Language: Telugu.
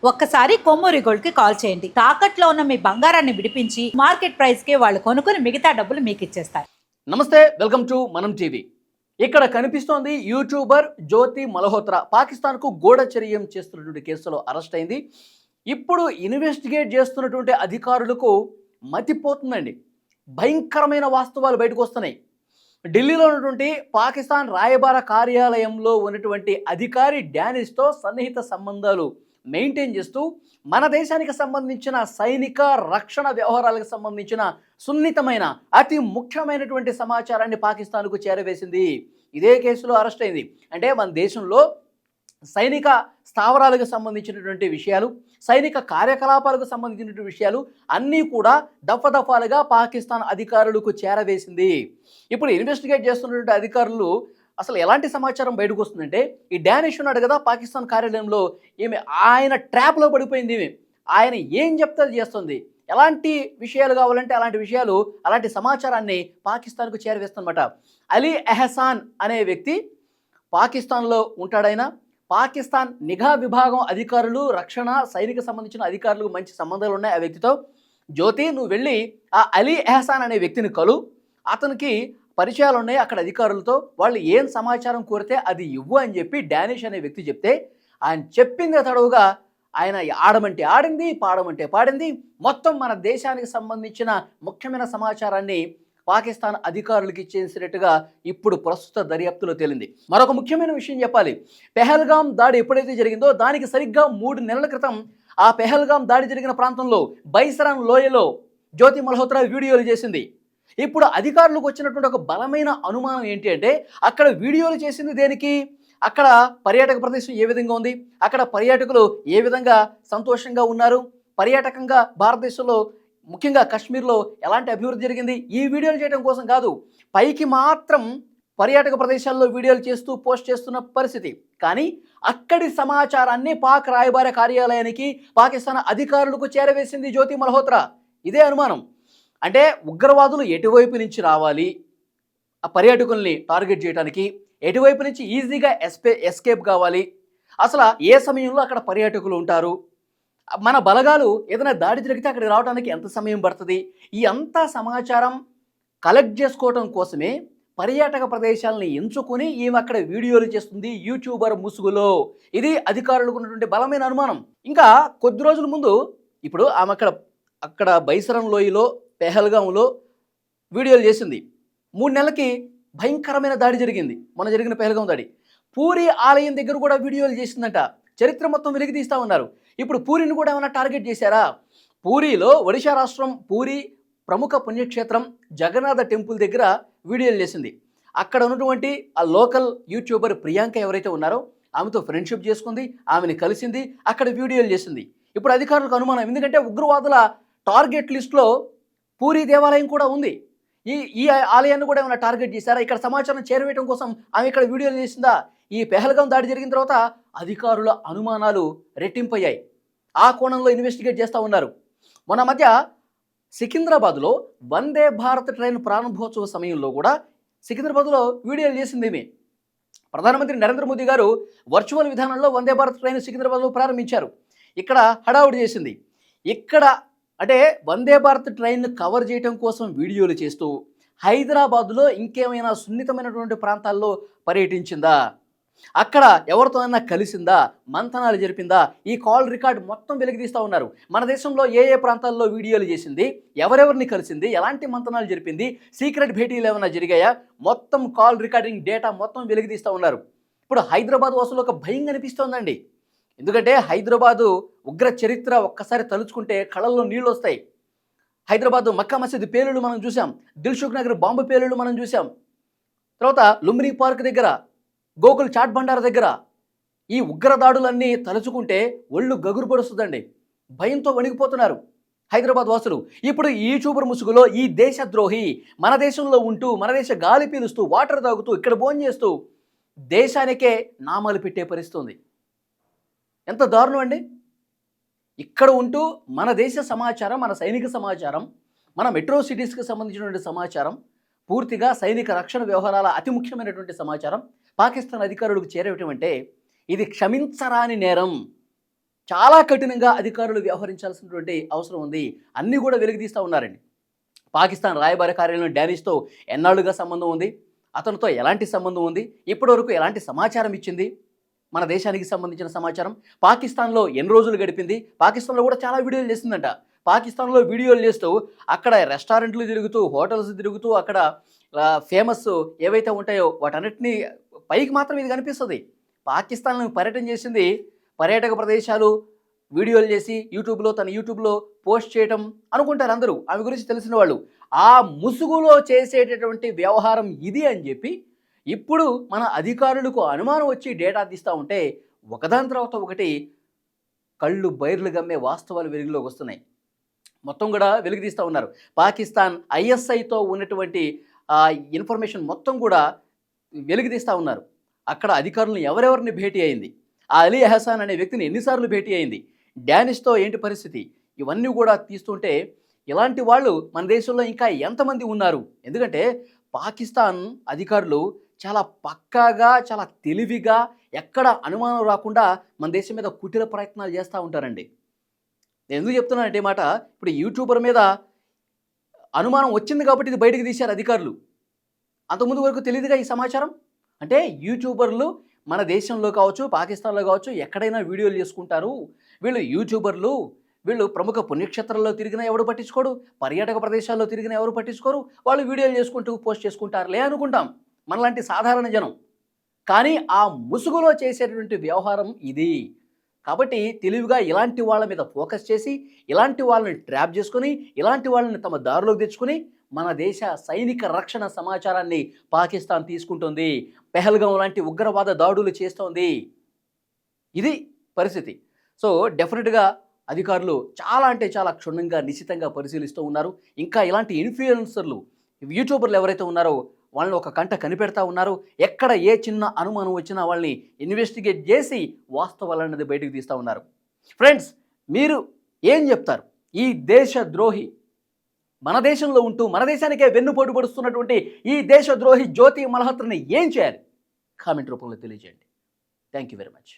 ఒక్కసారి కొమ్మూరి గోల్డ్ కి కాల్ చేయండి. తాకట్లో ఉన్న మీ బంగారాన్ని విడిపించి మార్కెట్ ప్రైస్ కి వాళ్ళు కొనుక్కుని మిగతా డబ్బులు మీకు ఇచ్చేస్తారు. నమస్తే, వెల్కమ్ టు మనం టీవీ. ఇక్కడ కనిపిస్తోంది యూట్యూబర్ జ్యోతి మల్హోత్రా పాకిస్తాన్కు గూఢచర్యం చేస్తున్నటువంటి కేసులో అరెస్ట్ అయింది. ఇప్పుడు ఇన్వెస్టిగేట్ చేస్తున్నటువంటి అధికారులకు మతిపోతుందండి. భయంకరమైన వాస్తవాలు బయటకు వస్తున్నాయి. ఢిల్లీలో ఉన్నటువంటి పాకిస్తాన్ రాయబార కార్యాలయంలో ఉన్నటువంటి అధికారి డానిష్తో సన్నిహిత సంబంధాలు మెయింటైన్ చేస్తూ మన దేశానికి సంబంధించిన సైనిక రక్షణ వ్యవహారాలకు సంబంధించిన సున్నితమైన అతి ముఖ్యమైనటువంటి సమాచారాన్ని పాకిస్తాన్కు చేరవేసింది. ఇదే కేసులో అరెస్ట్ అయింది. అంటే మన దేశంలో సైనిక స్థావరాలకు సంబంధించినటువంటి విషయాలు, సైనిక కార్యకలాపాలకు సంబంధించినటువంటి విషయాలు అన్నీ కూడా దఫాలుగా పాకిస్తాన్ అధికారులకు చేరవేసింది. ఇప్పుడు ఇన్వెస్టిగేట్ చేస్తున్నటువంటి అధికారులు అసలు ఎలాంటి సమాచారం బయటకు వస్తుందంటే, ఈ డానిష్ ఉన్నాడు కదా పాకిస్తాన్ కార్యాలయంలో, ఆయన ట్రాప్లో పడిపోయింది. ఆయన ఏం చెప్తే చేస్తుంది. ఎలాంటి విషయాలు కావాలంటే అలాంటి విషయాలు, అలాంటి సమాచారాన్ని పాకిస్తాన్కు చేరవేస్తుందన్నమాట. అలీ ఎహసాన్ అనే వ్యక్తి పాకిస్తాన్లో ఉంటాడైనా. పాకిస్తాన్ నిఘా విభాగం అధికారులు, రక్షణ సైనిక సంబంధించిన అధికారులకు మంచి సంబంధాలు ఉన్నాయి ఆ వ్యక్తితో. జ్యోతి, నువ్వు వెళ్ళి ఆ అలీ ఎహసాన్ అనే వ్యక్తిని కలు, అతనికి పరిచయాలు ఉన్నాయి అక్కడ అధికారులతో, వాళ్ళు ఏం సమాచారం కోరితే అది ఇవ్వు అని చెప్పి డానిష్ అనే వ్యక్తి చెప్తే, ఆయన చెప్పింది తడవుగా ఆయన ఆడమంటే ఆడింది, పాడమంటే పాడింది. మొత్తం మన దేశానికి సంబంధించిన ముఖ్యమైన సమాచారాన్ని పాకిస్తాన్ అధికారులకు ఇచ్చేసినట్టుగా ఇప్పుడు ప్రస్తుత దర్యాప్తులో తేలింది. మరొక ముఖ్యమైన విషయం చెప్పాలి. పెహల్గాం దాడి ఎప్పుడైతే జరిగిందో దానికి సరిగ్గా 3 నెలల క్రితం ఆ పెహల్గాం దాడి జరిగిన ప్రాంతంలో బైసరాన్ లోయలో జ్యోతి మల్హోత్రా వీడియోలు చేసింది. ఇప్పుడు అధికారులకు వచ్చినటువంటి ఒక బలమైన అనుమానం ఏంటి అంటే, అక్కడ వీడియోలు చేసింది దేనికి? అక్కడ పర్యాటక ప్రదేశం ఏ విధంగా ఉంది, అక్కడ పర్యాటకులు ఏ విధంగా సంతోషంగా ఉన్నారు, పర్యాటకంగా భారతదేశంలో ముఖ్యంగా కాశ్మీర్లో ఎలాంటి అభివృద్ధి జరిగింది, ఈ వీడియోలు చేయడం కోసం కాదు. పైకి మాత్రం పర్యాటక ప్రదేశాల్లో వీడియోలు చేస్తూ పోస్ట్ చేస్తున్న పరిస్థితి. కానీ అక్కడి సమాచారాన్ని పాక్ రాయబార కార్యాలయానికి పాకిస్తాన్ అధికారులకు చేరవేసింది జ్యోతి మల్హోత్రా. ఇదే అనుమానం. అంటే ఉగ్రవాదులు ఎటువైపు నుంచి రావాలి, ఆ పర్యాటకుల్ని టార్గెట్ చేయడానికి, ఎటువైపు నుంచి ఈజీగా ఎస్కేప్ కావాలి, అసలు ఏ సమయంలో అక్కడ పర్యాటకులు ఉంటారు, మన బలగాలు ఏదైనా దాడి జరిగితే అక్కడికి రావడానికి ఎంత సమయం పడుతుంది, ఈ అంతా సమాచారం కలెక్ట్ చేసుకోవడం కోసమే పర్యాటక ప్రదేశాలని ఎంచుకొని ఈమె అక్కడ వీడియోలు చేస్తుంది యూట్యూబర్ ముసుగులో. ఇది అధికారులకు ఉన్నటువంటి బలమైన అనుమానం. ఇంకా కొద్ది రోజుల ముందు ఇప్పుడు ఆమె అక్కడ బైసరన్ లోయలో పెహల్గాంలో వీడియోలు చేసింది. 3 నెలలకి భయంకరమైన దాడి జరిగింది. మొన్న జరిగిన పెహల్గాం దాడి. పూరి ఆలయం దగ్గర కూడా వీడియోలు చేసిందంట. చరిత్ర మొత్తం వెలికి తీస్తూ ఉన్నారు. ఇప్పుడు పూరిని కూడా ఏమైనా టార్గెట్ చేశారా? పూరిలో ఒడిశా రాష్ట్రం పూరి ప్రముఖ పుణ్యక్షేత్రం జగన్నాథ టెంపుల్ దగ్గర వీడియోలు చేసింది. అక్కడ ఉన్నటువంటి ఆ లోకల్ యూట్యూబర్ ప్రియాంక ఎవరైతే ఉన్నారో ఆమెతో ఫ్రెండ్షిప్ చేసుకుంది, ఆమెని కలిసింది, అక్కడ వీడియోలు చేసింది. ఇప్పుడు అధికారులకు అనుమానం, ఎందుకంటే ఉగ్రవాదుల టార్గెట్ లిస్ట్లో పూరి దేవాలయం కూడా ఉంది. ఈ ఆలయాన్ని కూడా ఏమైనా టార్గెట్ చేశారా? ఇక్కడ సమాచారం చేరవేయడం కోసం ఆమె ఇక్కడ వీడియోలు చేసిందా? ఈ పెహల్గాం దాడి జరిగిన తర్వాత అధికారుల అనుమానాలు రెట్టింపయ్యాయి. ఆ కోణంలో ఇన్వెస్టిగేట్ చేస్తూ ఉన్నారు. మొన్న మధ్య సికింద్రాబాద్లో వందే భారత్ ట్రైన్ ప్రారంభోత్సవ సమయంలో కూడా సికింద్రాబాద్లో వీడియోలు చేసింది ఈమె. ప్రధానమంత్రి నరేంద్ర మోదీ గారు వర్చువల్ విధానంలో వందే భారత్ ట్రైన్ సికింద్రాబాద్లో ప్రారంభించారు. ఇక్కడ హడావుడి చేసింది. ఇక్కడ అంటే వందే భారత్ ట్రైన్ కవర్ చేయడం కోసం వీడియోలు చేస్తూ హైదరాబాద్లో ఇంకేమైనా సున్నితమైనటువంటి ప్రాంతాల్లో పర్యటించిందా, అక్కడ ఎవరితో అయినా కలిసిందా, మంతనాలు జరిపిందా, ఈ కాల్ రికార్డ్ మొత్తం వెలికితీస్తూ ఉన్నారు. మన దేశంలో ఏ ప్రాంతాల్లో వీడియోలు చేసింది, ఎవరెవరిని కలిసింది, ఎలాంటి మంతనాలు జరిపింది, సీక్రెట్ భేటీలు ఏమైనా జరిగాయా, మొత్తం కాల్ రికార్డింగ్ డేటా మొత్తం వెలికితీస్తూ ఉన్నారు. ఇప్పుడు హైదరాబాద్ వాసులు ఒక భయం కనిపిస్తోందండి. ఎందుకంటే హైదరాబాదు ఉగ్ర చరిత్ర ఒక్కసారి తలుచుకుంటే కళ్ళల్లో నీళ్ళు వస్తాయి. హైదరాబాదు మక్కా మసీద్ పేలుళ్ళు మనం చూసాం, దిల్సుఖ్ నగర్ బాంబు పేలుళ్ళు మనం చూసాం, తర్వాత లుంబినీ పార్క్ దగ్గర, గోకుల్ చాట్ బండార్ దగ్గర ఈ ఉగ్రదాడులన్నీ తలుచుకుంటే ఒళ్ళు గగురు పడుస్తుందండి. భయంతో వణికిపోతున్నారు హైదరాబాద్ వాసులు. ఇప్పుడు ఈ యూట్యూబర్ ముసుగులో ఈ దేశద్రోహి మన దేశంలో ఉంటూ, మన దేశ గాలి పీలుస్తూ, వాటర్ తాగుతూ, ఇక్కడ భోజనం చేస్తూ దేశానికే నామాలు పెట్టే పరిస్థితుంది. ఎంత దారుణం అండి. ఇక్కడ ఉంటూ మన దేశ సమాచారం, మన సైనిక సమాచారం, మన మెట్రో సిటీస్కి సంబంధించినటువంటి సమాచారం, పూర్తిగా సైనిక రక్షణ వ్యవహారాల అతి ముఖ్యమైనటువంటి సమాచారం పాకిస్తాన్ అధికారులకు చేరవేయటం అంటే ఇది క్షమించరాని నేరం. చాలా కఠినంగా అధికారులు వ్యవహరించాల్సినటువంటి అవసరం ఉంది. అన్నీ కూడా వెలికితీస్తూ ఉన్నారండి. పాకిస్తాన్ రాయబార కార్యాలయం డానిష్తో ఎన్నాళ్ళుగా సంబంధం ఉంది, అతనితో ఎలాంటి సంబంధం ఉంది, ఇప్పటివరకు ఎలాంటి సమాచారం ఇచ్చింది, మన దేశానికి సంబంధించిన సమాచారం, పాకిస్తాన్లో ఎన్ని రోజులు గడిపింది, పాకిస్తాన్లో కూడా చాలా వీడియోలు చేసిందంట. పాకిస్తాన్లో వీడియోలు చేస్తూ అక్కడ రెస్టారెంట్లు తిరుగుతూ, హోటల్స్ తిరుగుతూ, అక్కడ ఫేమస్ ఏవైతే ఉంటాయో వాటన్నిటినీ పైకి మాత్రం ఇది కనిపిస్తుంది. పాకిస్తాన్లో పర్యటన చేసింది, పర్యాటక ప్రదేశాలు వీడియోలు చేసి తన యూట్యూబ్లో పోస్ట్ చేయటం అనుకుంటారు అందరూ, ఆమె గురించి తెలిసిన వాళ్ళు. ఆ ముసుగులో చేసేటటువంటి వ్యవహారం ఇది అని చెప్పి ఇప్పుడు మన అధికారులకు అనుమానం వచ్చి డేటా తీస్తూ ఉంటే ఒకదాని తర్వాత ఒకటి కళ్ళు బైర్లు గమ్మే వాస్తవాలు వెలుగులోకి వస్తున్నాయి. మొత్తం కూడా వెలుగు తీస్తూ ఉన్నారు. పాకిస్తాన్ ఐఎస్ఐతో ఉన్నటువంటి ఇన్ఫర్మేషన్ మొత్తం కూడా వెలుగు తీస్తూ ఉన్నారు. అక్కడ అధికారులను ఎవరెవరిని భేటీ అయింది, ఆ అలీ ఎహసాన్ అనే వ్యక్తిని ఎన్నిసార్లు భేటీ అయింది, డానిష్తో ఏంటి పరిస్థితి, ఇవన్నీ కూడా తీస్తుంటే ఇలాంటి వాళ్ళు మన దేశంలో ఇంకా ఎంతమంది ఉన్నారు? ఎందుకంటే పాకిస్తాన్ అధికారులు చాలా పక్కాగా, చాలా తెలివిగా, ఎక్కడ అనుమానం రాకుండా మన దేశం మీద కుటిల ప్రయత్నాలు చేస్తూ ఉంటారండి. నేను ఎందుకు చెప్తున్నానంటే మాట, ఇప్పుడు యూట్యూబర్ మీద అనుమానం వచ్చింది కాబట్టి ఇది బయటకు తీశారు అధికారులు. అంతకుముందు వరకు తెలియదుగా ఈ సమాచారం. అంటే యూట్యూబర్లు మన దేశంలో కావచ్చు, పాకిస్తాన్లో కావచ్చు, ఎక్కడైనా వీడియోలు చేసుకుంటారు. వీళ్ళు యూట్యూబర్లు, వీళ్ళు ప్రముఖ పుణ్యక్షేత్రాల్లో తిరిగినా ఎవరు పట్టించుకోడు, పర్యాటక ప్రదేశాల్లో తిరిగినా ఎవరు పట్టించుకోరు, వాళ్ళు వీడియోలు చేసుకుంటూ పోస్ట్ చేసుకుంటారులే అనుకుంటాం మనలాంటి సాధారణ జనం. కానీ ఆ ముసుగులో చేసేటువంటి వ్యవహారం ఇది. కాబట్టి తెలివిగా ఇలాంటి వాళ్ళ మీద ఫోకస్ చేసి, ఇలాంటి వాళ్ళని ట్రాప్ చేసుకుని, ఇలాంటి వాళ్ళని తమ దారిలోకి తెచ్చుకుని మన దేశ సైనిక రక్షణ సమాచారాన్ని పాకిస్తాన్ తీసుకుంటుంది, పెహల్గాం లాంటి ఉగ్రవాద దాడులు చేస్తోంది. ఇది పరిస్థితి. సో డెఫినెట్గా అధికారులు చాలా అంటే చాలా క్షుణ్ణంగా, నిశితంగా పరిశీలిస్తూ ఉన్నారు. ఇంకా ఇలాంటి ఇన్ఫ్లుయెన్సర్లు, యూట్యూబర్లు ఎవరైతే ఉన్నారో వాళ్ళని ఒక కంట కనిపెడతా ఉన్నారు. ఎక్కడ ఏ చిన్న అనుమానం వచ్చినా వాళ్ళని ఇన్వెస్టిగేట్ చేసి వాస్తవాలన్నది బయటకు తీస్తూ ఉన్నారు. ఫ్రెండ్స్, మీరు ఏం చెప్తారు? ఈ దేశద్రోహి మన దేశంలో ఉంటూ మన దేశానికే వెన్నుపోటు పడుస్తున్నటువంటి ఈ దేశద్రోహి జ్యోతి మల్హోత్రాని ఏం చేయాలి? కామెంట్ రూపంలో తెలియజేయండి. Thank you very much.